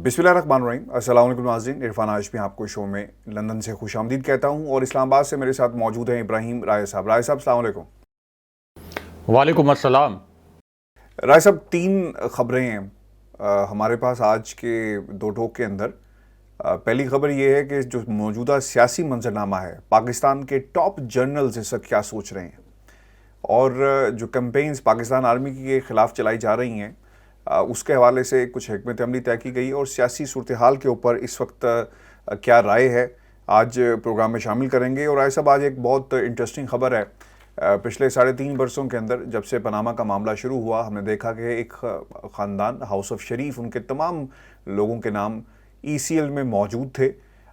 بسم اللہ الرحمن الرحیم۔ السلام علیکم ناظرین، عرفان آج آپ کو شو میں لندن سے خوش آمدید کہتا ہوں، اور اسلام آباد سے میرے ساتھ موجود ہیں ابراہیم رائے صاحب۔ رائے صاحب السلام علیکم۔ وعلیکم السلام۔ رائے صاحب، 3 خبریں ہیں ہمارے پاس آج کے 2 ٹوک کے اندر۔ پہلی خبر یہ ہے کہ جو موجودہ سیاسی منظرنامہ ہے، پاکستان کے ٹاپ جنرلز اس وقت کیا سوچ رہے ہیں، اور جو کیمپینز پاکستان آرمی کے خلاف چلائی جا رہی ہیں اس کے حوالے سے کچھ حکمت عملی طے کی گئی، اور سیاسی صورتحال کے اوپر اس وقت کیا رائے ہے، آج پروگرام میں شامل کریں گے۔ اور رائے صاحب، آج ایک بہت انٹرسٹنگ خبر ہے۔ پچھلے 3.5 برسوں کے اندر جب سے پاناما کا معاملہ شروع ہوا، ہم نے دیکھا کہ ایک خاندان ہاؤس آف شریف، ان کے تمام لوگوں کے نام ECL میں موجود تھے،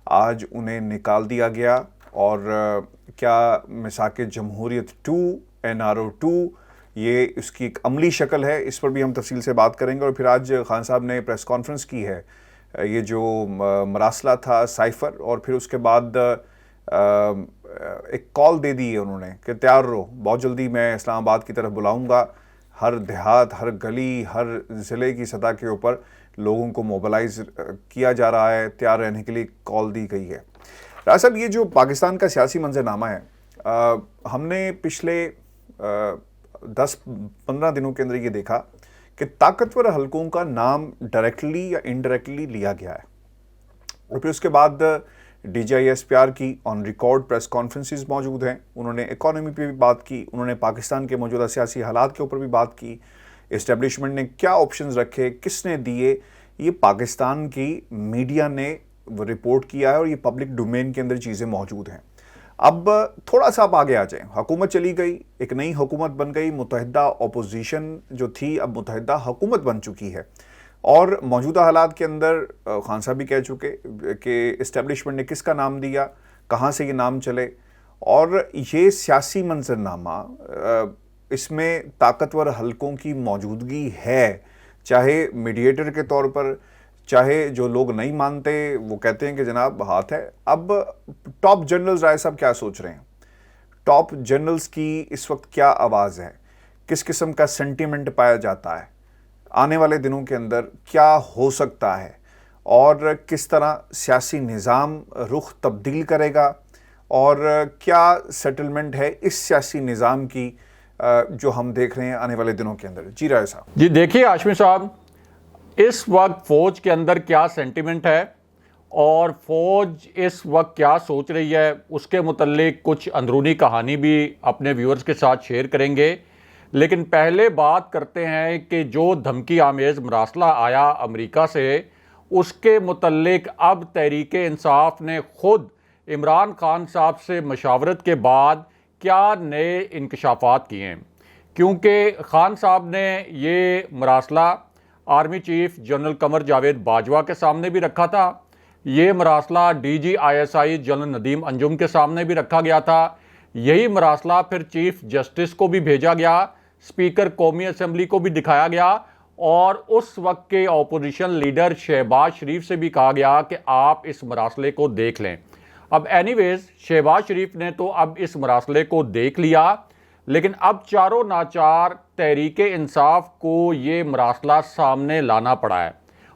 آج انہیں نکال دیا گیا۔ اور کیا میثاق جمہوریت 2 NRO 2 یہ اس کی ایک عملی شکل ہے، اس پر بھی ہم تفصیل سے بات کریں گے۔ اور پھر آج خان صاحب نے پریس کانفرنس کی ہے، یہ جو مراسلہ تھا سائفر، اور پھر اس کے بعد ایک کال دے دی ہے انہوں نے کہ تیار رہو، بہت جلدی میں اسلام آباد کی طرف بلاؤں گا، ہر دیہات، ہر گلی، ہر ضلع کی سطح کے اوپر لوگوں کو موبلائز کیا جا رہا ہے، تیار رہنے کے لیے کال دی گئی ہے۔ راج صاحب، یہ جو پاکستان کا سیاسی منظرنامہ ہے، ہم نے پچھلے 10-15 دنوں کے اندر یہ دیکھا کہ طاقتور حلقوں کا نام ڈائریکٹلی یا انڈائریکٹلی لیا گیا ہے، اور پھر اس کے بعد DGISPR کی آن ریکارڈ پریس کانفرنسز موجود ہیں، انہوں نے اکانومی پہ بھی بات کی، انہوں نے پاکستان کے موجودہ سیاسی حالات کے اوپر بھی بات کی، اسٹیبلشمنٹ نے کیا آپشنز رکھے، کس نے دیے، یہ پاکستان کی میڈیا نے رپورٹ کیا ہے، اور یہ پبلک ڈومین کے اندر چیزیں موجود ہیں۔ اب تھوڑا سا آپ آگے آ جائیں، حکومت چلی گئی، ایک نئی حکومت بن گئی، متحدہ اپوزیشن جو تھی اب متحدہ حکومت بن چکی ہے، اور موجودہ حالات کے اندر خان صاحب بھی کہہ چکے کہ اسٹیبلشمنٹ نے کس کا نام دیا، کہاں سے یہ نام چلے، اور یہ سیاسی منظرنامہ اس میں طاقتور حلقوں کی موجودگی ہے، چاہے میڈیٹر کے طور پر، چاہے جو لوگ نہیں مانتے وہ کہتے ہیں کہ جناب ہاتھ ہے۔ اب ٹاپ جنرلز رائے صاحب کیا سوچ رہے ہیں؟ ٹاپ جنرلز کی اس وقت کیا آواز ہے؟ کس قسم کا سینٹیمنٹ پایا جاتا ہے؟ آنے والے دنوں کے اندر کیا ہو سکتا ہے، اور کس طرح سیاسی نظام رخ تبدیل کرے گا، اور کیا سیٹلمنٹ ہے اس سیاسی نظام کی جو ہم دیکھ رہے ہیں آنے والے دنوں کے اندر؟ جی رائے صاحب۔ جی دیکھیے ہاشمی صاحب، اس وقت فوج کے اندر کیا سینٹیمنٹ ہے اور فوج اس وقت کیا سوچ رہی ہے، اس کے متعلق کچھ اندرونی کہانی بھی اپنے ویورز کے ساتھ شیئر کریں گے۔ لیکن پہلے بات کرتے ہیں کہ جو دھمکی آمیز مراسلہ آیا امریکہ سے، اس کے متعلق اب تحریک انصاف نے خود عمران خان صاحب سے مشاورت کے بعد کیا نئے انکشافات کیے ہیں، کیونکہ خان صاحب نے یہ مراسلہ army chief general Qamar Javed Bajwa کے سامنے بھی رکھا تھا، یہ مراسلہ DGISI جنرل ندیم انجم کے سامنے بھی رکھا گیا تھا، یہی مراسلہ پھر چیف جسٹس کو بھی بھیجا گیا، اسپیکر قومی اسمبلی کو بھی دکھایا گیا، اور اس وقت کے اپوزیشن لیڈر شہباز شریف سے بھی کہا گیا کہ آپ اس مراسلے کو دیکھ لیں۔ اب اینی ویز شہباز شریف نے تو اب اس مراسلے کو دیکھ لیا، لیکن اب چاروں ناچار تحریک انصاف کو یہ مراسلہ سامنے لانا پڑا ہے،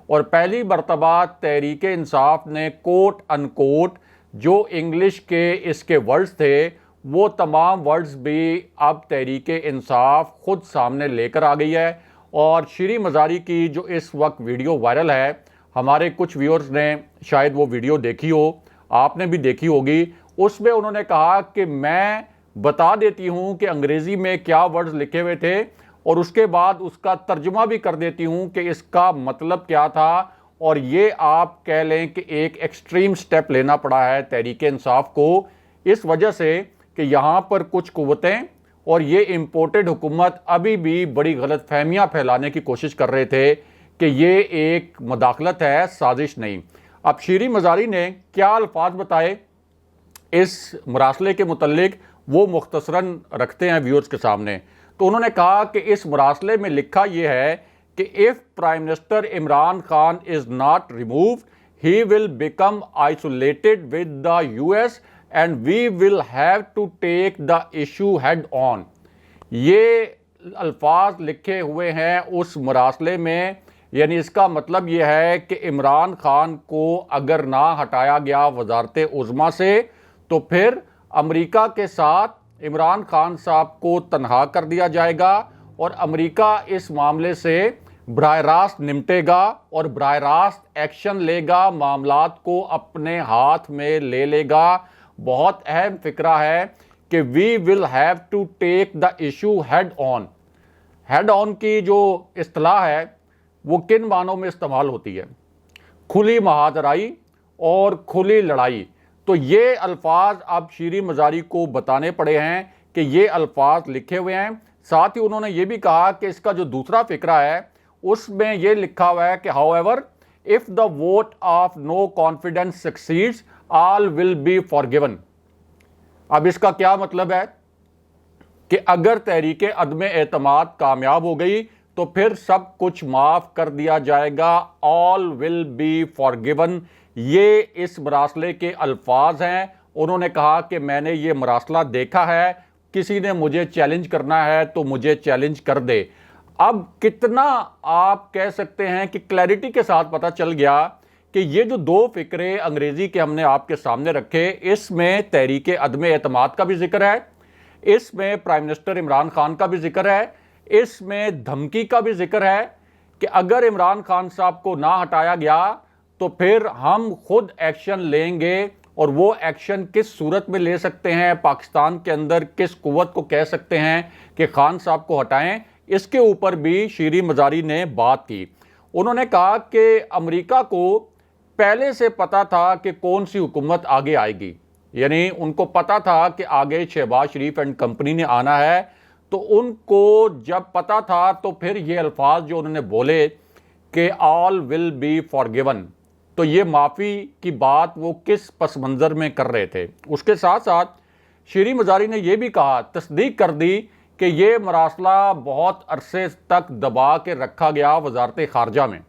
اور پہلی مرتبہ تحریک انصاف نے کوٹ ان کوٹ جو انگلش کے اس کے ورڈز تھے، وہ تمام ورڈز بھی اب تحریک انصاف خود سامنے لے کر آ گئی ہے۔ اور شیریں مزاری کی جو اس وقت ویڈیو وائرل ہے، ہمارے کچھ ویورز نے شاید وہ ویڈیو دیکھی ہو، آپ نے بھی دیکھی ہوگی، اس میں انہوں نے کہا کہ میں بتا دیتی ہوں کہ انگریزی میں کیا ورڈز لکھے ہوئے تھے، اور اس کے بعد اس کا ترجمہ بھی کر دیتی ہوں کہ اس کا مطلب کیا تھا، اور یہ آپ کہہ لیں کہ ایک ایکسٹریم سٹیپ لینا پڑا ہے تحریک انصاف کو، اس وجہ سے کہ یہاں پر کچھ قوتیں اور یہ امپورٹڈ حکومت ابھی بھی بڑی غلط فہمیاں پھیلانے کی کوشش کر رہے تھے کہ یہ ایک مداخلت ہے، سازش نہیں۔ اب شیریں مزاری نے کیا الفاظ بتائے اس مراسلے کے متعلق، وہ مختصراً رکھتے ہیں ویورز کے سامنے۔ تو انہوں نے کہا کہ اس مراسلے میں لکھا یہ ہے کہ if Prime Minister Imran Khan is not removed, he will become isolated with the US and we will have to take the issue head on۔ یہ الفاظ لکھے ہوئے ہیں اس مراسلے میں یعنی اس کا مطلب یہ ہے کہ عمران خان کو اگر نہ ہٹایا گیا وزارت عظمیٰ سے تو پھر امریکہ کے ساتھ عمران خان صاحب کو تنہا کر دیا جائے گا اور امریکہ اس معاملے سے براہ راست نمٹے گا اور براہ راست ایکشن لے گا، معاملات کو اپنے ہاتھ میں لے لے گا۔ بہت اہم فکرہ ہے کہ we will have to take the issue head on. Head on کی جو اصطلاح ہے وہ کن معنوں میں استعمال ہوتی ہے؟ کھلی مہاجرائی اور کھلی لڑائی۔ تو یہ الفاظ اب شیریں مزاری کو بتانے پڑے ہیں کہ یہ الفاظ لکھے ہوئے ہیں۔ ساتھ ہی انہوں نے یہ بھی کہا کہ اس کا جو دوسرا فقرہ ہے اس میں یہ لکھا ہوا ہے کہ however if the vote of no confidence succeeds all will be forgiven۔ اب اس کا کیا مطلب ہے کہ اگر تحریک عدم اعتماد کامیاب ہو گئی تو پھر سب کچھ معاف کر دیا جائے گا، all will be forgiven۔ یہ اس مراسلے کے الفاظ ہیں۔ انہوں نے کہا کہ میں نے یہ مراسلہ دیکھا ہے، کسی نے مجھے چیلنج کرنا ہے تو مجھے چیلنج کر دے۔ اب کتنا آپ کہہ سکتے ہیں کہ کلیئرٹی کے ساتھ پتہ چل گیا کہ یہ جو دو فقرے انگریزی کے ہم نے آپ کے سامنے رکھے، اس میں تحریک عدم اعتماد کا بھی ذکر ہے، اس میں پرائم منسٹر عمران خان کا بھی ذکر ہے، اس میں دھمکی کا بھی ذکر ہے کہ اگر عمران خان صاحب کو نہ ہٹایا گیا تو پھر ہم خود ایکشن لیں گے، اور وہ ایکشن کس صورت میں لے سکتے ہیں، پاکستان کے اندر کس قوت کو کہہ سکتے ہیں کہ خان صاحب کو ہٹائیں، اس کے اوپر بھی شیریں مزاری نے بات کی۔ انہوں نے کہا کہ امریکہ کو پہلے سے پتا تھا کہ کون سی حکومت آگے آئے گی، یعنی ان کو پتا تھا کہ آگے شہباز شریف اینڈ کمپنی نے آنا ہے، تو ان کو جب پتا تھا تو پھر یہ الفاظ جو انہوں نے بولے کہ all will be forgiven، تو یہ معافی کی بات وہ کس پس منظر میں کر رہے تھے۔ اس کے ساتھ ساتھ شیریں مزاری نے یہ بھی کہا، تصدیق کر دی کہ یہ مراسلہ بہت عرصے تک دبا کے رکھا گیا وزارت خارجہ میں۔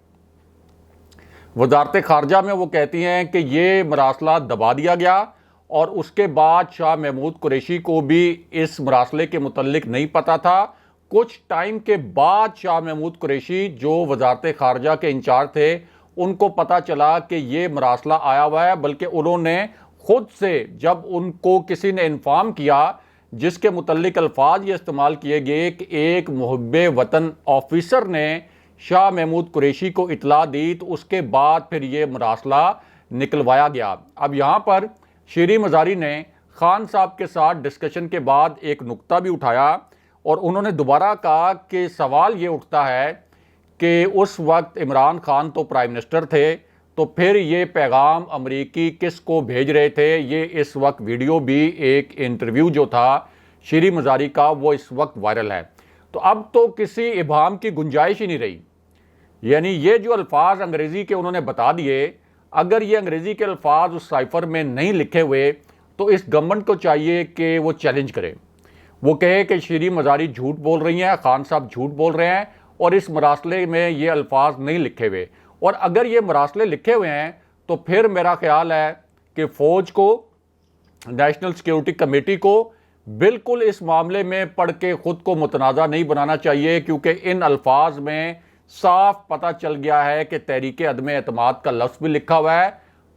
وزارت خارجہ میں وہ کہتی ہیں کہ یہ مراسلہ دبا دیا گیا، اور اس کے بعد شاہ محمود قریشی کو بھی اس مراسلے کے متعلق نہیں پتا تھا۔ کچھ ٹائم کے بعد شاہ محمود قریشی جو وزارت خارجہ کے انچارج تھے ان کو پتا چلا کہ یہ مراسلہ آیا ہوا ہے، بلکہ انہوں نے خود سے جب ان کو کسی نے انفارم کیا، جس کے متعلق الفاظ یہ استعمال کیے گئے کہ ایک محب وطن آفیسر نے شاہ محمود قریشی کو اطلاع دی، تو اس کے بعد پھر یہ مراسلہ نکلوایا گیا۔ اب یہاں پر شیریں مزاری نے خان صاحب کے ساتھ ڈسکشن کے بعد ایک نقطہ بھی اٹھایا، اور انہوں نے دوبارہ کہا کہ سوال یہ اٹھتا ہے کہ اس وقت عمران خان تو پرائم منسٹر تھے، تو پھر یہ پیغام امریکی کس کو بھیج رہے تھے؟ یہ اس وقت ویڈیو بھی ایک انٹرویو جو تھا شیریں مزاری کا وہ اس وقت وائرل ہے۔ تو اب تو کسی ابہام کی گنجائش ہی نہیں رہی، یعنی یہ جو الفاظ انگریزی کے انہوں نے بتا دیے، اگر یہ انگریزی کے الفاظ اس سائفر میں نہیں لکھے ہوئے تو اس گورنمنٹ کو چاہیے کہ وہ چیلنج کرے، وہ کہے کہ شیریں مزاری جھوٹ بول رہی ہیں، خان صاحب جھوٹ بول رہے ہیں، اور اس مراسلے میں یہ الفاظ نہیں لکھے ہوئے۔ اور اگر یہ مراسلے لکھے ہوئے ہیں تو پھر میرا خیال ہے کہ فوج کو، نیشنل سیکیورٹی کمیٹی کو بالکل اس معاملے میں پڑھ کے خود کو متنازع نہیں بنانا چاہیے، کیونکہ ان الفاظ میں صاف پتہ چل گیا ہے کہ تحریک عدم اعتماد کا لفظ بھی لکھا ہوا ہے،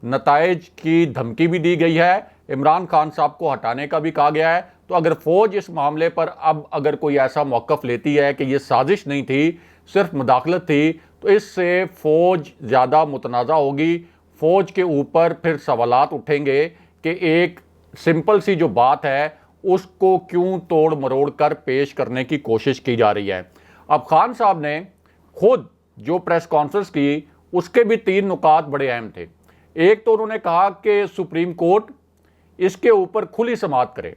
نتائج کی دھمکی بھی دی گئی ہے، عمران خان صاحب کو ہٹانے کا بھی کہا گیا ہے۔ تو اگر فوج اس معاملے پر اب اگر کوئی ایسا موقف لیتی ہے کہ یہ سازش نہیں تھی، صرف مداخلت تھی، تو اس سے فوج زیادہ متنازع ہوگی، فوج کے اوپر پھر سوالات اٹھیں گے کہ ایک سمپل سی جو بات ہے اس کو کیوں توڑ مروڑ کر پیش کرنے کی کوشش کی جا رہی ہے۔ اب خان صاحب نے خود جو پریس کانفرنس کی اس کے بھی 3 نکات بڑے اہم تھے۔ ایک تو انہوں نے کہا کہ سپریم کورٹ اس کے اوپر کھلی سماعت کرے،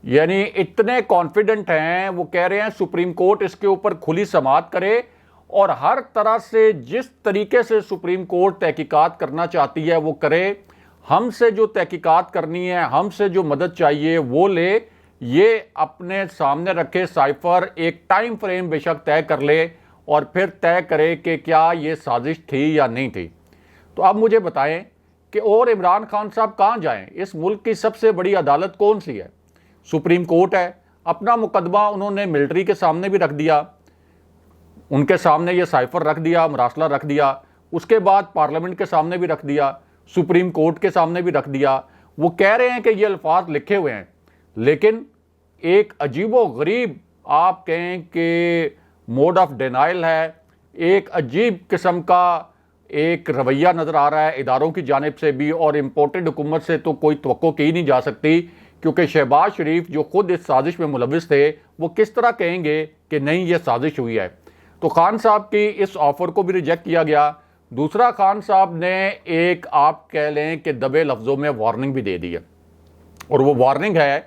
یعنی اتنے کانفیڈنٹ ہیں، وہ کہہ رہے ہیں سپریم کورٹ اس کے اوپر کھلی سماعت کرے، اور ہر طرح سے جس طریقے سے سپریم کورٹ تحقیقات کرنا چاہتی ہے وہ کرے، ہم سے جو تحقیقات کرنی ہے، ہم سے جو مدد چاہیے وہ لے، یہ اپنے سامنے رکھے سائفر، ایک ٹائم فریم بے شک طے کر لے، اور پھر طے کرے کہ کیا یہ سازش تھی یا نہیں تھی۔ تو اب مجھے بتائیں کہ اور عمران خان صاحب کہاں جائیں؟ اس ملک کی سب سے بڑی عدالت کون سی ہے؟ سپریم کورٹ ہے۔ اپنا مقدمہ انہوں نے ملٹری کے سامنے بھی رکھ دیا، ان کے سامنے یہ سائفر رکھ دیا, مراسلہ رکھ دیا, اس کے بعد پارلیمنٹ کے سامنے بھی رکھ دیا, سپریم کورٹ کے سامنے بھی رکھ دیا. وہ کہہ رہے ہیں کہ یہ الفاظ لکھے ہوئے ہیں, لیکن ایک عجیب و غریب آپ کہیں کہ موڈ آف ڈینائل ہے, ایک عجیب قسم کا ایک رویہ نظر آ رہا ہے اداروں کی جانب سے بھی, اور امپورٹڈ حکومت سے تو کوئی توقع کی نہیں جا سکتی, کیونکہ شہباز شریف جو خود اس سازش میں ملوث تھے وہ کس طرح کہیں گے کہ نہیں یہ سازش ہوئی ہے. تو خان صاحب کی اس آفر کو بھی ریجیکٹ کیا گیا. دوسرا, خان صاحب نے ایک آپ کہہ لیں کہ دبے لفظوں میں وارننگ بھی دے دی ہے, اور وہ وارننگ ہے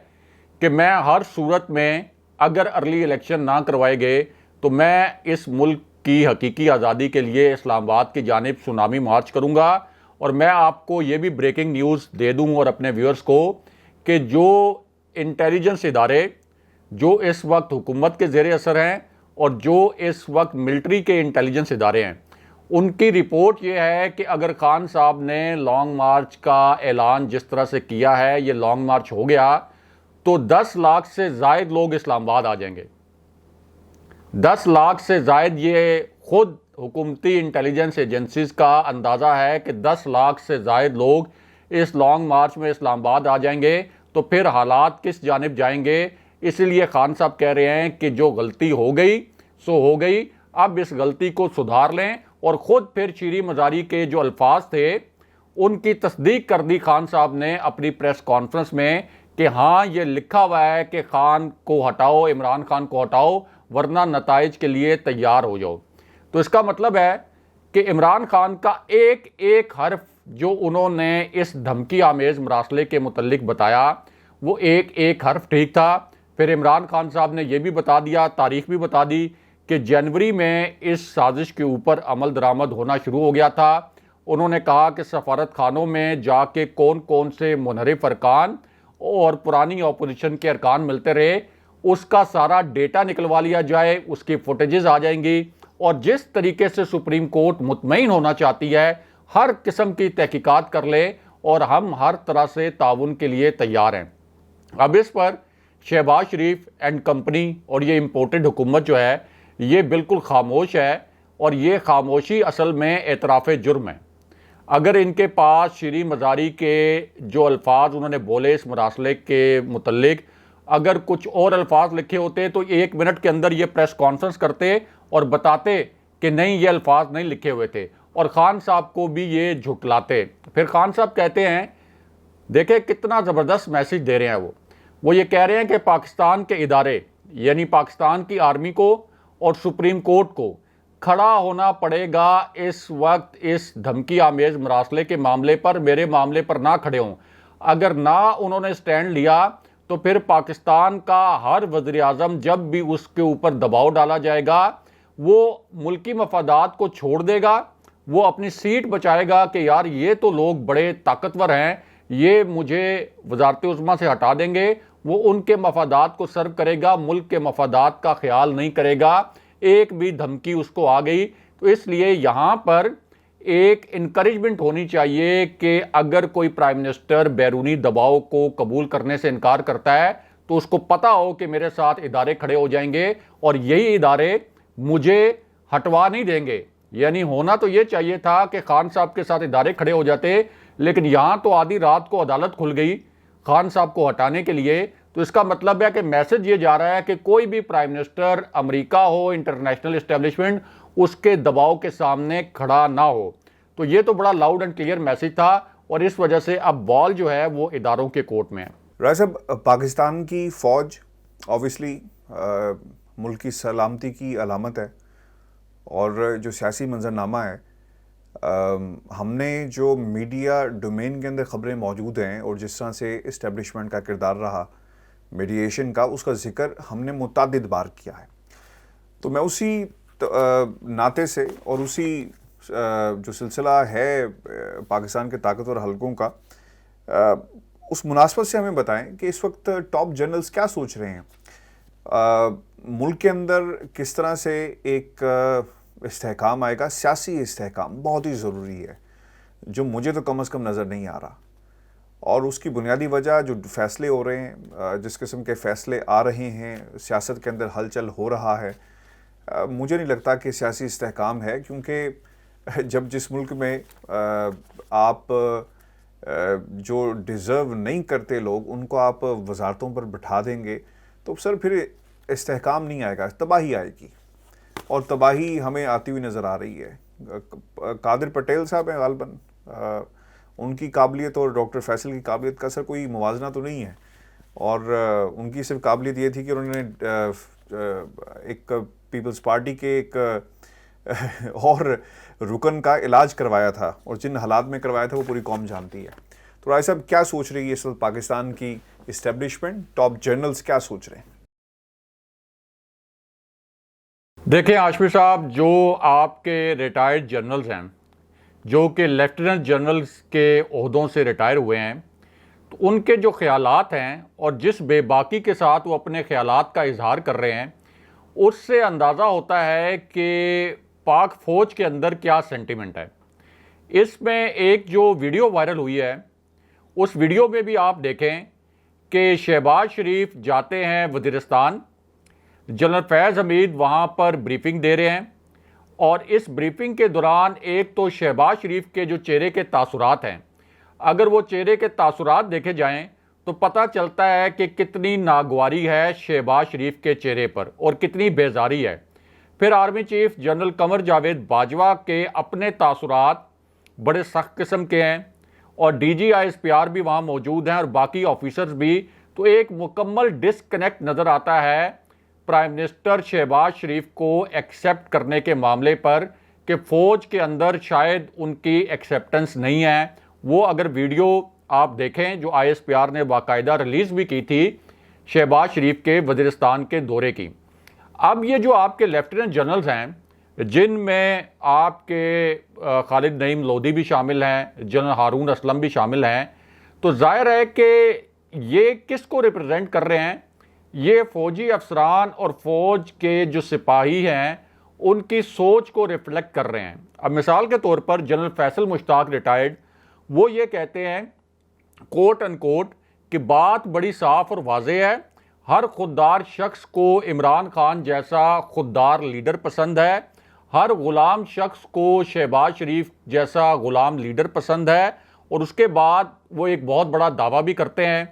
کہ میں ہر صورت میں اگر ارلی الیکشن نہ کروائے گئے تو میں اس ملک کی حقیقی آزادی کے لیے اسلام آباد کی جانب سونامی مارچ کروں گا. اور میں آپ کو یہ بھی بریکنگ نیوز دے دوں اور اپنے ویورز کو کہ جو انٹیلیجنس ادارے جو اس وقت حکومت کے زیر اثر ہیں اور جو اس وقت ملٹری کے انٹیلیجنس ادارے ہیں, ان کی رپورٹ یہ ہے کہ اگر خان صاحب نے لانگ مارچ کا اعلان جس طرح سے کیا ہے, یہ لانگ مارچ ہو گیا تو 10 لاکھ سے زائد لوگ اسلام آباد آ جائیں گے. 10 لاکھ سے زائد, یہ خود حکومتی انٹیلیجنس ایجنسیز کا اندازہ ہے کہ 10 لاکھ سے زائد لوگ اس لانگ مارچ میں اسلام آباد آ جائیں گے. تو پھر حالات کس جانب جائیں گے؟ اسی لیے خان صاحب کہہ رہے ہیں کہ جو غلطی ہو گئی سو ہو گئی, اب اس غلطی کو سدھار لیں. اور خود پھر شیریں مزاری کے جو الفاظ تھے ان کی تصدیق کر دی خان صاحب نے اپنی پریس کانفرنس میں کہ ہاں یہ لکھا ہوا ہے کہ خان کو ہٹاؤ, عمران خان کو ہٹاؤ, ورنہ نتائج کے لیے تیار ہو جاؤ. تو اس کا مطلب ہے کہ عمران خان کا ایک ایک حرف جو انہوں نے اس دھمکی آمیز مراسلے کے متعلق بتایا وہ ایک ایک حرف ٹھیک تھا. پھر عمران خان صاحب نے یہ بھی بتا دیا, تاریخ بھی بتا دی کہ جنوری میں اس سازش کے اوپر عمل درآمد ہونا شروع ہو گیا تھا. انہوں نے کہا کہ سفارت خانوں میں جا کے کون کون سے منحرف ارکان اور پرانی اپوزیشن کے ارکان ملتے رہے, اس کا سارا ڈیٹا نکلوا لیا جائے, اس کی فوٹیجز آ جائیں گی, اور جس طریقے سے سپریم کورٹ مطمئن ہونا چاہتی ہے ہر قسم کی تحقیقات کر لے, اور ہم ہر طرح سے تعاون کے لیے تیار ہیں. اب اس پر شہباز شریف اینڈ کمپنی اور یہ امپورٹڈ حکومت جو ہے یہ بالکل خاموش ہے, اور یہ خاموشی اصل میں اعتراف جرم ہے. اگر ان کے پاس شیریں مزاری کے جو الفاظ انہوں نے بولے اس مراسلے کے متعلق, اگر کچھ اور الفاظ لکھے ہوتے تو 1 منٹ کے اندر یہ پریس کانفرنس کرتے اور بتاتے کہ نہیں یہ الفاظ نہیں لکھے ہوئے تھے, اور خان صاحب کو بھی یہ جھٹلاتے. پھر خان صاحب کہتے ہیں, دیکھیں کتنا زبردست میسج دے رہے ہیں وہ یہ کہہ رہے ہیں کہ پاکستان کے ادارے یعنی پاکستان کی آرمی کو اور سپریم کورٹ کو کھڑا ہونا پڑے گا اس وقت اس دھمکی آمیز مراسلے کے معاملے پر, میرے معاملے پر نہ کھڑے ہوں. اگر نہ انہوں نے سٹینڈ لیا تو پھر پاکستان کا ہر وزیر اعظم جب بھی اس کے اوپر دباؤ ڈالا جائے گا وہ ملکی مفادات کو چھوڑ دے گا, وہ اپنی سیٹ بچائے گا کہ یار یہ تو لوگ بڑے طاقتور ہیں, یہ مجھے وزارت عظمیٰ سے ہٹا دیں گے, وہ ان کے مفادات کو سرو کرے گا, ملک کے مفادات کا خیال نہیں کرے گا. ایک بھی دھمکی اس کو آ گئی تو اس لیے یہاں پر ایک انکریجمنٹ ہونی چاہیے کہ اگر کوئی پرائم منسٹر بیرونی دباؤ کو قبول کرنے سے انکار کرتا ہے تو اس کو پتا ہو کہ میرے ساتھ ادارے کھڑے ہو جائیں گے اور یہی ادارے مجھے ہٹوا نہیں دیں گے. یعنی ہونا تو یہ چاہیے تھا کہ خان صاحب کے ساتھ ادارے کھڑے ہو جاتے, لیکن یہاں تو آدھی رات کو عدالت کھل گئی خان صاحب کو ہٹانے کے لیے. تو اس کا مطلب ہے کہ میسج یہ جا رہا ہے کہ کوئی بھی پرائم منسٹر امریکہ ہو, انٹرنیشنل اسٹیبلشمنٹ, اس کے دباؤ کے سامنے کھڑا نہ ہو. تو یہ تو بڑا لاؤڈ اینڈ کلیئر میسج تھا, اور اس وجہ سے اب بال جو ہے وہ اداروں کے کورٹ میں ہے. رائے صاحب, پاکستان کی فوج آبویسلی ملک کی سلامتی کی علامت ہے, اور جو سیاسی منظرنامہ ہے, ہم نے جو میڈیا ڈومین کے اندر خبریں موجود ہیں اور جس طرح سے اسٹیبلشمنٹ کا کردار رہا میڈییشن کا, اس کا ذکر ہم نے متعدد بار کیا ہے. تو میں اسی ناطے سے اور اسی جو سلسلہ ہے پاکستان کے طاقتور حلقوں کا, اس مناسبت سے ہمیں بتائیں کہ اس وقت ٹاپ جنرلز کیا سوچ رہے ہیں, ملک کے اندر کس طرح سے ایک استحکام آئے گا. سیاسی استحکام بہت ہی ضروری ہے, جو مجھے تو کم از کم نظر نہیں آ رہا, اور اس کی بنیادی وجہ جو فیصلے ہو رہے ہیں, جس قسم کے فیصلے آ رہے ہیں, سیاست کے اندر ہلچل ہو رہا ہے, مجھے نہیں لگتا کہ سیاسی استحکام ہے، کیونکہ جب جس ملک میں آپ جو ڈیزرو نہیں کرتے لوگ ان کو آپ وزارتوں پر بٹھا دیں گے تو سر پھر استحکام نہیں آئے گا، تباہی آئے گی، اور تباہی ہمیں آتی ہوئی نظر آ رہی ہے۔ قادر پٹیل صاحب ہیں غالباً، ان کی قابلیت اور ڈاکٹر فیصل کی قابلیت کا سر کوئی موازنہ تو نہیں ہے، اور ان کی صرف قابلیت یہ تھی کہ انہوں نے ایک پیپلز پارٹی کے ایک اور رکن کا علاج کروایا تھا، اور جن حالات میں کروایا تھا وہ پوری قوم جانتی ہے۔ تو رائے صاحب کیا سوچ رہی ہے اس وقت پاکستان کی اسٹیبلشمنٹ، ٹاپ جنرلز کیا سوچ رہے ہیں؟ دیکھیں ہاشمی صاحب، جو آپ کے ریٹائرڈ جنرلز ہیں، جو کہ لیفٹیننٹ جنرلز کے عہدوں سے ریٹائر ہوئے ہیں، تو ان کے جو خیالات ہیں اور جس بے باکی کے ساتھ وہ اپنے خیالات کا اظہار کر رہے ہیں، اس سے اندازہ ہوتا ہے کہ پاک فوج کے اندر کیا سینٹیمنٹ ہے۔ اس میں ایک جو ویڈیو وائرل ہوئی ہے، اس ویڈیو میں بھی آپ دیکھیں کہ شہباز شریف جاتے ہیں وزیرستان، جنرل فیض حمید وہاں پر بریفنگ دے رہے ہیں، اور اس بریفنگ کے دوران ایک تو شہباز شریف کے جو چہرے کے تاثرات ہیں، اگر وہ چہرے کے تاثرات دیکھے جائیں تو پتہ چلتا ہے کہ کتنی ناگواری ہے شہباز شریف کے چہرے پر اور کتنی بیزاری ہے۔ پھر army chief general Qamar Javed Bajwa کے اپنے تاثرات بڑے سخت قسم کے ہیں، اور D G I S P R بھی وہاں موجود ہیں اور باقی آفیسرز بھی، تو ایک مکمل ڈسکنیکٹ نظر آتا ہے پرائم منسٹر شہباز شریف کو ایکسیپٹ کرنے کے معاملے پر، کہ فوج کے اندر شاید ان کی ایکسیپٹنس نہیں ہے۔ وہ اگر ویڈیو آپ دیکھیں جو آئی ایس پی آر نے باقاعدہ ریلیز بھی کی تھی شہباز شریف کے وزیرستان کے دورے کی۔ اب یہ جو آپ کے لیفٹیننٹ جنرلز ہیں، جن میں آپ کے خالد نعیم لودھی بھی شامل ہیں، جنرل ہارون اسلم بھی شامل ہیں، تو ظاہر ہے کہ یہ کس کو ریپرزینٹ کر رہے ہیں؟ یہ فوجی افسران اور فوج کے جو سپاہی ہیں ان کی سوچ کو ریفلیکٹ کر رہے ہیں۔ اب مثال کے طور پر جنرل فیصل مشتاق ریٹائرڈ، وہ یہ کہتے ہیں کوٹ ان کوٹ کہ بات بڑی صاف اور واضح ہے، ہر خوددار شخص کو عمران خان جیسا خوددار لیڈر پسند ہے، ہر غلام شخص کو شہباز شریف جیسا غلام لیڈر پسند ہے، اور اس کے بعد وہ ایک بہت بڑا دعویٰ بھی کرتے ہیں۔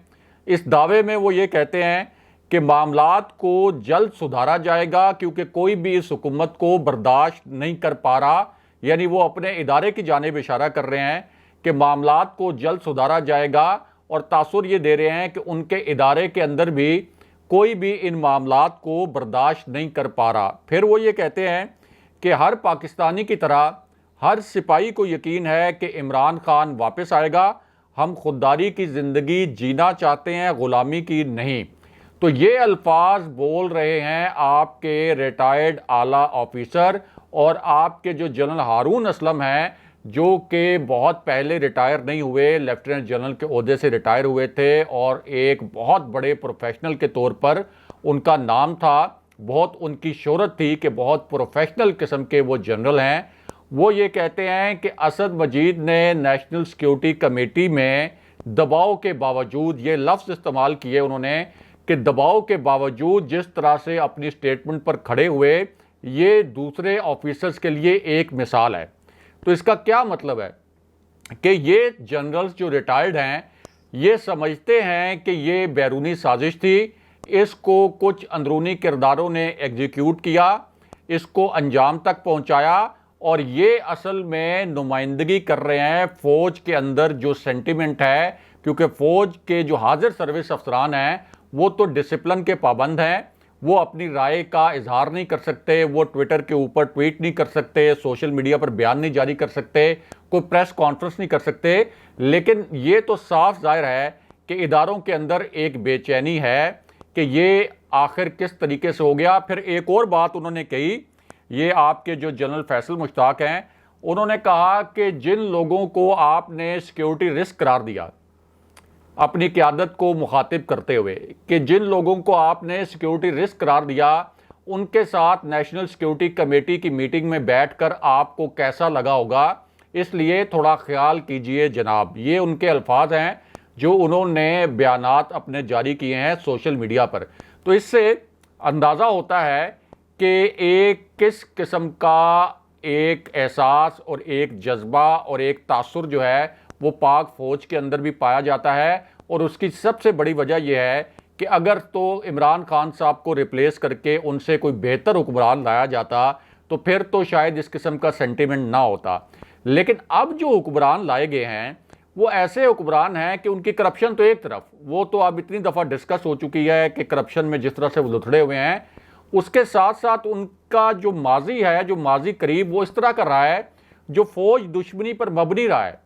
اس دعوے میں وہ یہ کہتے ہیں کہ معاملات کو جلد سدھارا جائے گا، کیونکہ کوئی بھی اس حکومت کو برداشت نہیں کر پا رہا، یعنی وہ اپنے ادارے کی جانب اشارہ کر رہے ہیں کہ معاملات کو جلد سدھارا جائے گا، اور تاثر یہ دے رہے ہیں کہ ان کے ادارے کے اندر بھی کوئی بھی ان معاملات کو برداشت نہیں کر پا رہا۔ پھر وہ یہ کہتے ہیں کہ ہر پاکستانی کی طرح ہر سپاہی کو یقین ہے کہ عمران خان واپس آئے گا، ہم خودداری کی زندگی جینا چاہتے ہیں، غلامی کی نہیں۔ تو یہ الفاظ بول رہے ہیں آپ کے ریٹائرڈ اعلیٰ آفیسر، اور آپ کے جو جنرل ہارون اسلم ہیں جو کہ بہت پہلے ریٹائر نہیں ہوئے، لیفٹیننٹ جنرل کے عہدے سے ریٹائر ہوئے تھے، اور ایک بہت بڑے پروفیشنل کے طور پر ان کا نام تھا، بہت ان کی شہرت تھی کہ بہت پروفیشنل قسم کے وہ جنرل ہیں۔ وہ یہ کہتے ہیں کہ اسد مجید نے نیشنل سیکیورٹی کمیٹی میں دباؤ کے باوجود، یہ لفظ استعمال کیے انہوں نے کہ دباؤ کے باوجود جس طرح سے اپنی سٹیٹمنٹ پر کھڑے ہوئے، یہ دوسرے آفیسرز کے لیے ایک مثال ہے۔ تو اس کا کیا مطلب ہے کہ یہ جنرلز جو ریٹائرڈ ہیں یہ سمجھتے ہیں کہ یہ بیرونی سازش تھی، اس کو کچھ اندرونی کرداروں نے ایگزیکیوٹ کیا، اس کو انجام تک پہنچایا، اور یہ اصل میں نمائندگی کر رہے ہیں فوج کے اندر جو سینٹیمنٹ ہے، کیونکہ فوج کے جو حاضر سروس افسران ہیں وہ تو ڈسپلن کے پابند ہیں، وہ اپنی رائے کا اظہار نہیں کر سکتے، وہ ٹویٹر کے اوپر ٹویٹ نہیں کر سکتے، سوشل میڈیا پر بیان نہیں جاری کر سکتے، کوئی پریس کانفرنس نہیں کر سکتے، لیکن یہ تو صاف ظاہر ہے کہ اداروں کے اندر ایک بے چینی ہے کہ یہ آخر کس طریقے سے ہو گیا۔ پھر ایک اور بات انہوں نے کہی، یہ آپ کے جو جنرل فیصل مشتاق ہیں، انہوں نے کہا کہ جن لوگوں کو آپ نے سیکیورٹی رسک قرار دیا اپنی قیادت کو مخاطب کرتے ہوئے، کہ جن لوگوں کو آپ نے سیکیورٹی رسک قرار دیا، ان کے ساتھ نیشنل سیکیورٹی کمیٹی کی میٹنگ میں بیٹھ کر آپ کو کیسا لگا ہوگا، اس لیے تھوڑا خیال کیجئے جناب۔ یہ ان کے الفاظ ہیں جو انہوں نے بیانات اپنے جاری کیے ہیں سوشل میڈیا پر۔ تو اس سے اندازہ ہوتا ہے کہ ایک کس قسم کا ایک احساس اور ایک جذبہ اور ایک تاثر جو ہے وہ پاک فوج کے اندر بھی پایا جاتا ہے، اور اس کی سب سے بڑی وجہ یہ ہے کہ اگر تو عمران خان صاحب کو ریپلیس کر کے ان سے کوئی بہتر حکمران لایا جاتا تو پھر تو شاید اس قسم کا سینٹیمنٹ نہ ہوتا، لیکن اب جو حکمران لائے گئے ہیں وہ ایسے حکمران ہیں کہ ان کی کرپشن تو ایک طرف، وہ تو اب اتنی دفعہ ڈسکس ہو چکی ہے کہ کرپشن میں جس طرح سے وہ لتھڑے ہوئے ہیں، اس کے ساتھ ساتھ ان کا جو ماضی ہے، جو ماضی قریب، وہ اس طرح کا رہا ہے جو فوج دشمنی پر مبنی رہا ہے۔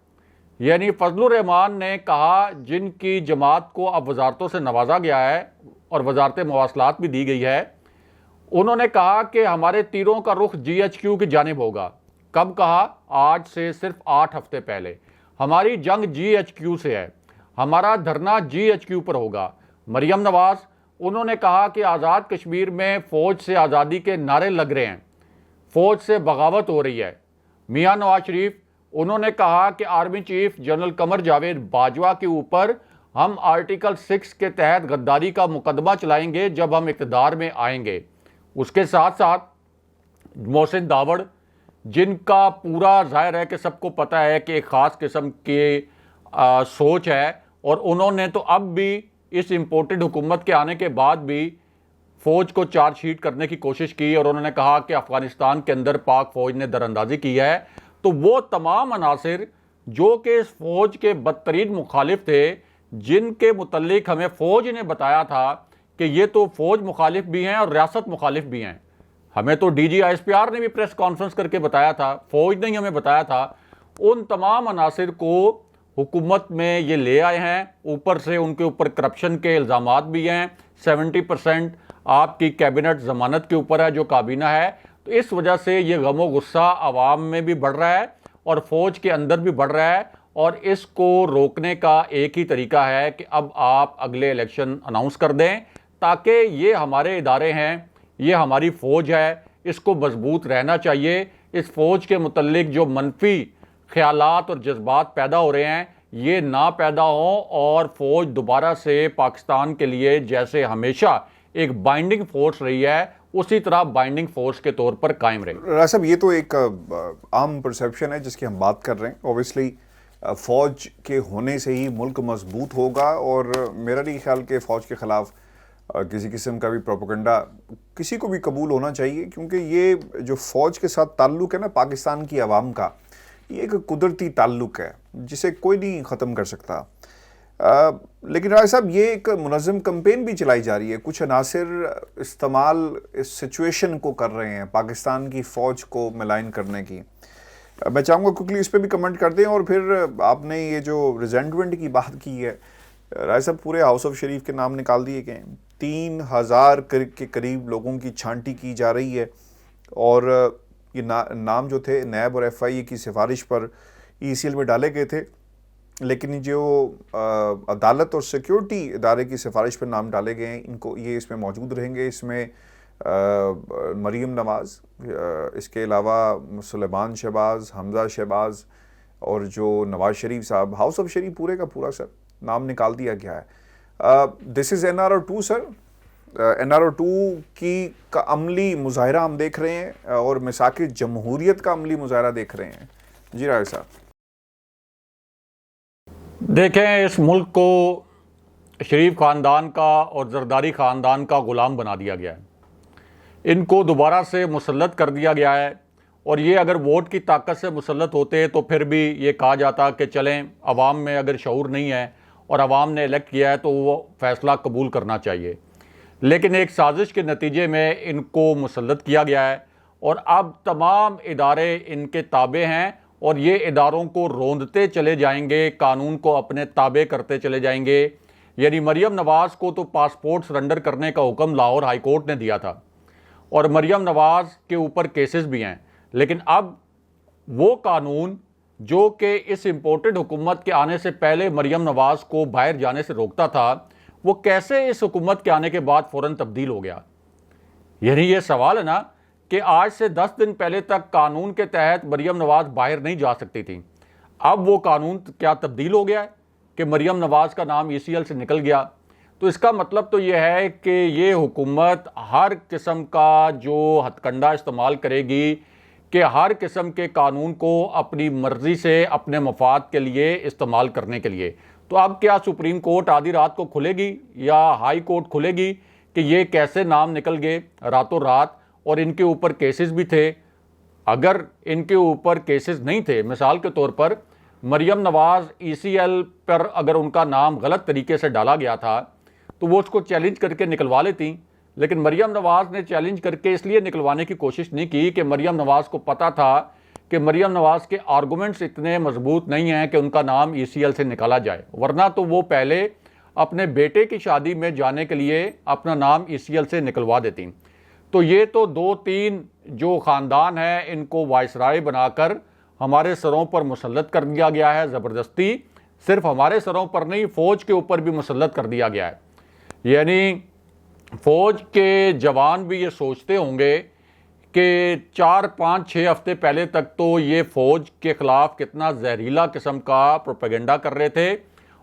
یعنی فضل الرحمان نے کہا، جن کی جماعت کو اب وزارتوں سے نوازا گیا ہے اور وزارت مواصلات بھی دی گئی ہے، انہوں نے کہا کہ ہمارے تیروں کا رخ جی ایچ کیو کی جانب ہوگا۔ کب کہا؟ آج سے صرف 8 ہفتے پہلے۔ ہماری جنگ جی ایچ کیو سے ہے، ہمارا دھرنا جی ایچ کیو پر ہوگا۔ مریم نواز، انہوں نے کہا کہ آزاد کشمیر میں فوج سے آزادی کے نعرے لگ رہے ہیں، فوج سے بغاوت ہو رہی ہے۔ میاں نواز شریف، انہوں نے کہا کہ army chief general Qamar Javed Bajwa کے اوپر ہم آرٹیکل 6 کے تحت غداری کا مقدمہ چلائیں گے جب ہم اقتدار میں آئیں گے۔ اس کے ساتھ ساتھ محسن داوڑ، جن کا پورا ظاہر ہے کہ سب کو پتہ ہے کہ ایک خاص قسم کی سوچ ہے، اور انہوں نے تو اب بھی اس امپورٹڈ حکومت کے آنے کے بعد بھی فوج کو چارج شیٹ کرنے کی کوشش کی، اور انہوں نے کہا کہ افغانستان کے اندر پاک فوج نے دراندازی کی ہے۔ تو وہ تمام عناصر جو کہ اس فوج کے بدترین مخالف تھے، جن کے متعلق ہمیں فوج نے بتایا تھا کہ یہ تو فوج مخالف بھی ہیں اور ریاست مخالف بھی ہیں، ہمیں تو D G S P R نے بھی پریس کانفرنس کر کے بتایا تھا، فوج نے ہی ہمیں بتایا تھا، ان تمام عناصر کو حکومت میں یہ لے آئے ہیں۔ اوپر سے ان کے اوپر کرپشن کے الزامات بھی ہیں، 70% آپ کی کیبنٹ ضمانت کے اوپر ہے جو کابینہ ہے۔ تو اس وجہ سے یہ غم و غصہ عوام میں بھی بڑھ رہا ہے اور فوج کے اندر بھی بڑھ رہا ہے، اور اس کو روکنے کا ایک ہی طریقہ ہے کہ اب آپ اگلے الیکشن اناؤنس کر دیں، تاکہ یہ ہمارے ادارے ہیں، یہ ہماری فوج ہے، اس کو مضبوط رہنا چاہیے۔ اس فوج کے متعلق جو منفی خیالات اور جذبات پیدا ہو رہے ہیں یہ نہ پیدا ہوں، اور فوج دوبارہ سے پاکستان کے لیے جیسے ہمیشہ ایک بائنڈنگ فورس رہی ہے اسی طرح بائنڈنگ فورس کے طور پر قائم رہے۔ راج صاحب، یہ تو ایک عام پرسیپشن ہے جس کی ہم بات کر رہے ہیں۔ اوبیسلی فوج کے ہونے سے ہی ملک مضبوط ہوگا، اور میرا نہیں خیال کہ فوج کے خلاف کسی قسم کا بھی پروپیگنڈا کسی کو بھی قبول ہونا چاہیے، کیونکہ یہ جو فوج کے ساتھ تعلق ہے نا پاکستان کی عوام کا، یہ ایک قدرتی تعلق ہے جسے کوئی نہیں ختم کر سکتا۔ لیکن راج صاحب، یہ ایک منظم کمپین بھی چلائی جا رہی ہے، کچھ عناصر استعمال اس سچویشن کو کر رہے ہیں پاکستان کی فوج کو ملائن کرنے کی۔ میں چاہوں گا کوکلی اس پہ بھی کمنٹ کر دیں، اور پھر آپ نے یہ جو ریزینٹمنٹ کی بات کی ہے راج صاحب، پورے ہاؤس آف شریف کے نام نکال دیے گئے ہیں، 3000 کے قریب لوگوں کی چھانٹی کی جا رہی ہے، اور یہ نام جو تھے نیب اور ایف آئی اے کی سفارش پر ای سی ایل میں ڈالے گئے تھے، لیکن جو عدالت اور سیکیورٹی ادارے کی سفارش پر نام ڈالے گئے ہیں، ان کو یہ اس میں موجود رہیں گے۔ اس میں مریم نواز، اس کے علاوہ سلیمان شہباز، حمزہ شہباز، اور جو نواز شریف صاحب، ہاؤس آف شریف پورے کا پورا سر نام نکال دیا گیا ہے۔ دس از NRO2 سر، NRO2 کا عملی مظاہرہ ہم دیکھ رہے ہیں، اور مساق جمہوریت کا عملی مظاہرہ دیکھ رہے ہیں۔ جی راج صاحب، دیکھیں، اس ملک کو شریف خاندان کا اور زرداری خاندان کا غلام بنا دیا گیا ہے، ان کو دوبارہ سے مسلط کر دیا گیا ہے، اور یہ اگر ووٹ کی طاقت سے مسلط ہوتے تو پھر بھی یہ کہا جاتا کہ چلیں، عوام میں اگر شعور نہیں ہے اور عوام نے الیکٹ کیا ہے تو وہ فیصلہ قبول کرنا چاہیے، لیکن ایک سازش کے نتیجے میں ان کو مسلط کیا گیا ہے، اور اب تمام ادارے ان کے تابع ہیں، اور یہ اداروں کو روندتے چلے جائیں گے، قانون کو اپنے تابع کرتے چلے جائیں گے۔ یعنی مریم نواز کو تو پاسپورٹ سرنڈر کرنے کا حکم لاہور ہائی کورٹ نے دیا تھا، اور مریم نواز کے اوپر کیسز بھی ہیں، لیکن اب وہ قانون جو کہ اس امپورٹڈ حکومت کے آنے سے پہلے مریم نواز کو باہر جانے سے روکتا تھا، وہ کیسے اس حکومت کے آنے کے بعد فوراً تبدیل ہو گیا؟ یعنی یہ سوال ہے نا کہ آج سے 10 دن پہلے تک قانون کے تحت مریم نواز باہر نہیں جا سکتی تھی، اب وہ قانون کیا تبدیل ہو گیا ہے کہ مریم نواز کا نام ای سی ایل سے نکل گیا؟ تو اس کا مطلب تو یہ ہے کہ یہ حکومت ہر قسم کا جو ہتھ کنڈا استعمال کرے گی کہ ہر قسم کے قانون کو اپنی مرضی سے اپنے مفاد کے لیے استعمال کرنے کے لیے. تو اب کیا سپریم کورٹ آدھی رات کو کھلے گی یا ہائی کورٹ کھلے گی کہ یہ کیسے نام نکل گئے راتوں رات, اور ان کے اوپر کیسز بھی تھے. اگر ان کے اوپر کیسز نہیں تھے, مثال کے طور پر مریم نواز ECL پر اگر ان کا نام غلط طریقے سے ڈالا گیا تھا تو وہ اس کو چیلنج کر کے نکلوا لیتی, لیکن مریم نواز نے چیلنج کر کے اس لیے نکلوانے کی کوشش نہیں کی کہ مریم نواز کو پتا تھا کہ مریم نواز کے آرگومنٹس اتنے مضبوط نہیں ہیں کہ ان کا نام ECL سے نکالا جائے, ورنہ تو وہ پہلے اپنے بیٹے کی شادی میں جانے کے لیے اپنا نام ECL سے نکلوا دیتی. تو یہ تو 2-3 جو خاندان ہیں ان کو وائسرائے بنا کر ہمارے سروں پر مسلط کر دیا گیا ہے زبردستی. صرف ہمارے سروں پر نہیں, فوج کے اوپر بھی مسلط کر دیا گیا ہے. یعنی فوج کے جوان بھی یہ سوچتے ہوں گے کہ 4-5-6 ہفتے پہلے تک تو یہ فوج کے خلاف کتنا زہریلا قسم کا پروپیگنڈا کر رہے تھے,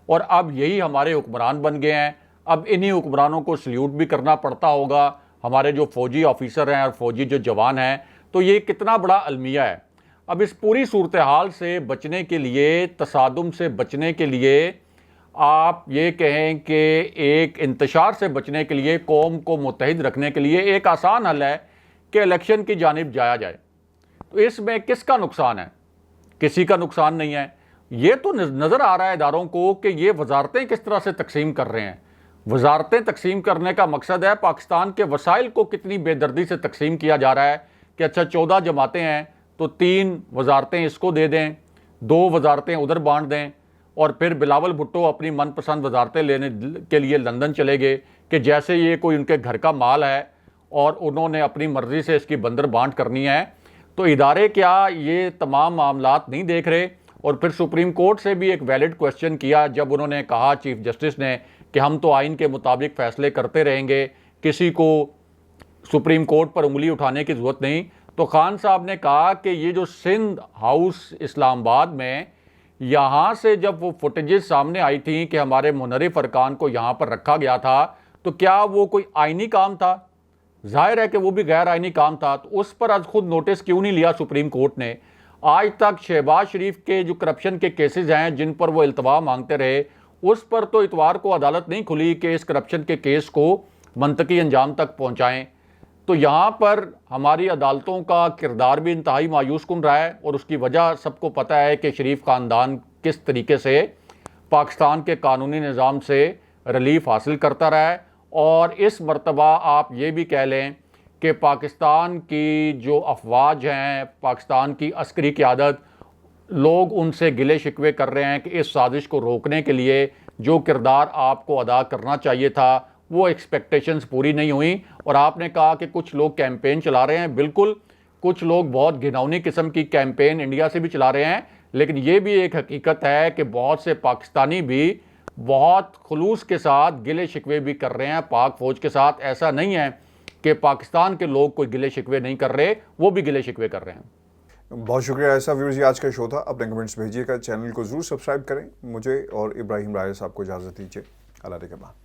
اور اب یہی ہمارے حکمران بن گئے ہیں. اب انہی حکمرانوں کو سلیوٹ بھی کرنا پڑتا ہوگا, ہمارے جو فوجی آفیسر ہیں اور فوجی جو جوان ہیں. تو یہ کتنا بڑا المیہ ہے. اب اس پوری صورتحال سے بچنے کے لیے, تصادم سے بچنے کے لیے, آپ یہ کہیں کہ ایک انتشار سے بچنے کے لیے, قوم کو متحد رکھنے کے لیے ایک آسان حل ہے کہ الیکشن کی جانب جایا جائے. تو اس میں کس کا نقصان ہے؟ کسی کا نقصان نہیں ہے. یہ تو نظر آ رہا ہے اداروں کو کہ یہ وزارتیں کس طرح سے تقسیم کر رہے ہیں. وزارتیں تقسیم کرنے کا مقصد ہے پاکستان کے وسائل کو کتنی بے دردی سے تقسیم کیا جا رہا ہے کہ اچھا 14 جماعتیں ہیں تو 3 وزارتیں اس کو دے دیں, 2 وزارتیں ادھر بانٹ دیں, اور پھر بلاول بھٹو اپنی من پسند وزارتیں لینے کے لیے لندن چلے گئے کہ جیسے یہ کوئی ان کے گھر کا مال ہے اور انہوں نے اپنی مرضی سے اس کی بندر بانٹ کرنی ہے. تو ادارے کیا یہ تمام معاملات نہیں دیکھ رہے؟ اور پھر سپریم کورٹ سے بھی ایک ویلڈ کویسچن کیا جب انہوں نے کہا, چیف جسٹس نے, کہ ہم تو آئین کے مطابق فیصلے کرتے رہیں گے, کسی کو سپریم کورٹ پر انگلی اٹھانے کی ضرورت نہیں. تو خان صاحب نے کہا کہ یہ جو سندھ ہاؤس اسلام آباد میں, یہاں سے جب وہ فوٹیجز سامنے آئی تھیں کہ ہمارے منحرف ارکان کو یہاں پر رکھا گیا تھا, تو کیا وہ کوئی آئینی کام تھا؟ ظاہر ہے کہ وہ بھی غیر آئینی کام تھا. تو اس پر از خود نوٹس کیوں نہیں لیا سپریم کورٹ نے؟ آج تک شہباز شریف کے جو کرپشن کے کیسز ہیں جن پر وہ التوا مانگتے رہے, اس پر تو اتوار کو عدالت نہیں کھلی کہ اس کرپشن کے کیس کو منطقی انجام تک پہنچائیں. تو یہاں پر ہماری عدالتوں کا کردار بھی انتہائی مایوس کن رہا ہے, اور اس کی وجہ سب کو پتہ ہے کہ شریف خاندان کس طریقے سے پاکستان کے قانونی نظام سے ریلیف حاصل کرتا رہا ہے. اور اس مرتبہ آپ یہ بھی کہہ لیں کہ پاکستان کی جو افواج ہیں, پاکستان کی عسکری قیادت, لوگ ان سے گلے شکوے کر رہے ہیں کہ اس سازش کو روکنے کے لیے جو کردار آپ کو ادا کرنا چاہیے تھا وہ ایکسپیکٹیشنز پوری نہیں ہوئیں. اور آپ نے کہا کہ کچھ لوگ کیمپین چلا رہے ہیں. بالکل, کچھ لوگ بہت گھناؤنی قسم کی کیمپین انڈیا سے بھی چلا رہے ہیں, لیکن یہ بھی ایک حقیقت ہے کہ بہت سے پاکستانی بھی بہت خلوص کے ساتھ گلے شکوے بھی کر رہے ہیں پاک فوج کے ساتھ. ایسا نہیں ہے کہ پاکستان کے لوگ کوئی گلے شکوے نہیں کر رہے, وہ بھی گلے شکوے کر رہے ہیں. بہت شکریہ. ایسا ویورز, یہ آج کا شو تھا. اپنے کمنٹس بھیجیے گا, چینل کو ضرور سبسکرائب کریں. مجھے اور ابراہیم راہیل صاحب کو اجازت دیجیے. اللہ نگہبان.